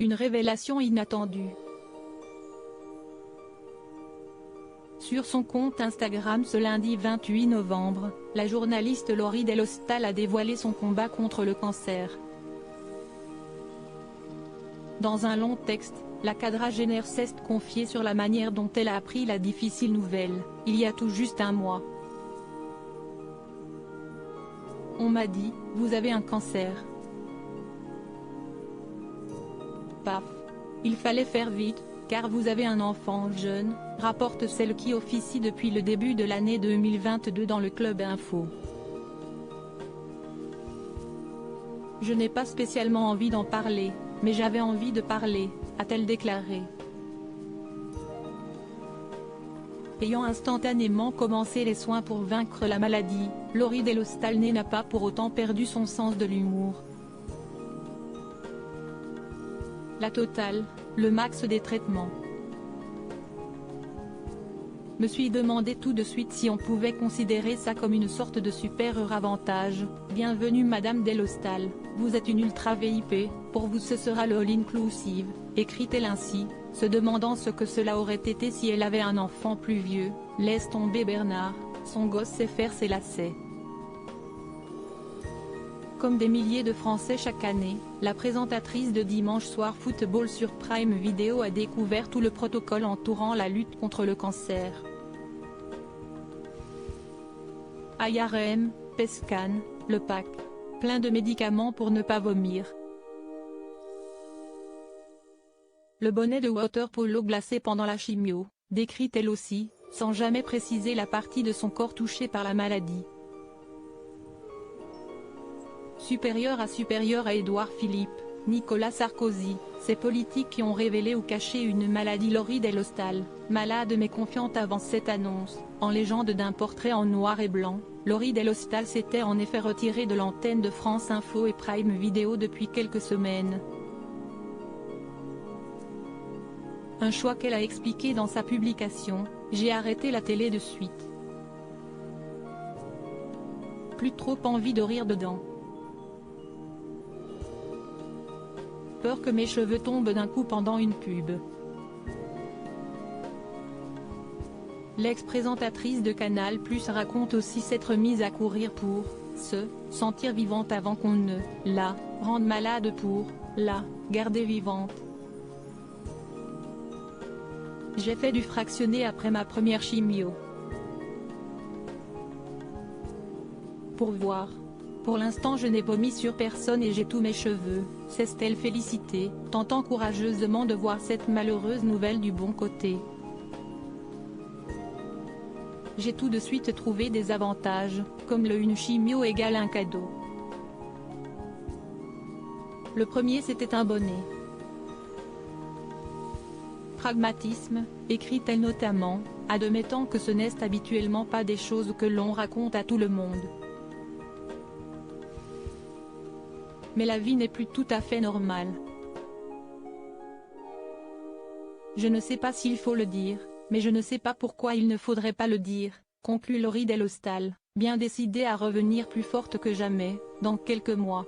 Une révélation inattendue. Sur son compte Instagram ce lundi 28 novembre, la journaliste Laurie Delhostal a dévoilé son combat contre le cancer. Dans un long texte, la quadragénaire s'est confiée sur la manière dont elle a appris la difficile nouvelle, il y a tout juste un mois. On m'a dit, vous avez un cancer. Paf. Il fallait faire vite, car vous avez un enfant jeune, rapporte celle qui officie depuis le début de l'année 2022 dans le Club Info. Je n'ai pas spécialement envie d'en parler, mais j'avais envie de parler, a-t-elle déclaré. Ayant instantanément commencé les soins pour vaincre la maladie, Laurie Delhostal n'a pas pour autant perdu son sens de l'humour. La totale, le max des traitements. Me suis demandé tout de suite si on pouvait considérer ça comme une sorte de super avantage. Bienvenue Madame Delhostal, vous êtes une ultra VIP, pour vous ce sera le all-inclusive, écrit-elle ainsi, se demandant ce que cela aurait été si elle avait un enfant plus vieux. Laisse tomber Bernard, son gosse sait faire ses lacets. Comme des milliers de Français chaque année, la présentatrice de Dimanche Soir Football sur Prime Video a découvert tout le protocole entourant la lutte contre le cancer. ARM, PESCAN, le pack. Plein de médicaments pour ne pas vomir. Le bonnet de water polo glacé pendant la chimio, décrit elle aussi, sans jamais préciser la partie de son corps touchée par la maladie. Supérieur à Édouard Philippe, Nicolas Sarkozy, ces politiques qui ont révélé ou caché une maladie. Laurie Delhostal, malade mais confiante avant cette annonce, en légende d'un portrait en noir et blanc, Laurie Delhostal s'était en effet retirée de l'antenne de France Info et Prime Video depuis quelques semaines. Un choix qu'elle a expliqué dans sa publication, « J'ai arrêté la télé de suite. Plus trop envie de rire dedans. Peur que mes cheveux tombent d'un coup pendant une pub. » L'ex-présentatrice de Canal+ raconte aussi s'être mise à courir pour se sentir vivante avant qu'on ne la rende malade pour la garder vivante. J'ai fait du fractionné après ma première chimio. Pour voir. Pour l'instant je n'ai vomi sur personne et j'ai tous mes cheveux, s'est-elle félicitée, tentant courageusement de voir cette malheureuse nouvelle du bon côté. J'ai tout de suite trouvé des avantages, comme une chimio égale un cadeau. Le premier c'était un bonnet. Pragmatisme, écrit-elle notamment, admettant que ce n'est habituellement pas des choses que l'on raconte à tout le monde. Mais la vie n'est plus tout à fait normale. Je ne sais pas s'il faut le dire, mais je ne sais pas pourquoi il ne faudrait pas le dire, conclut Laurie Delhostal, bien décidée à revenir plus forte que jamais, dans quelques mois.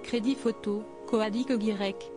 Crédit photo, Coadic Y.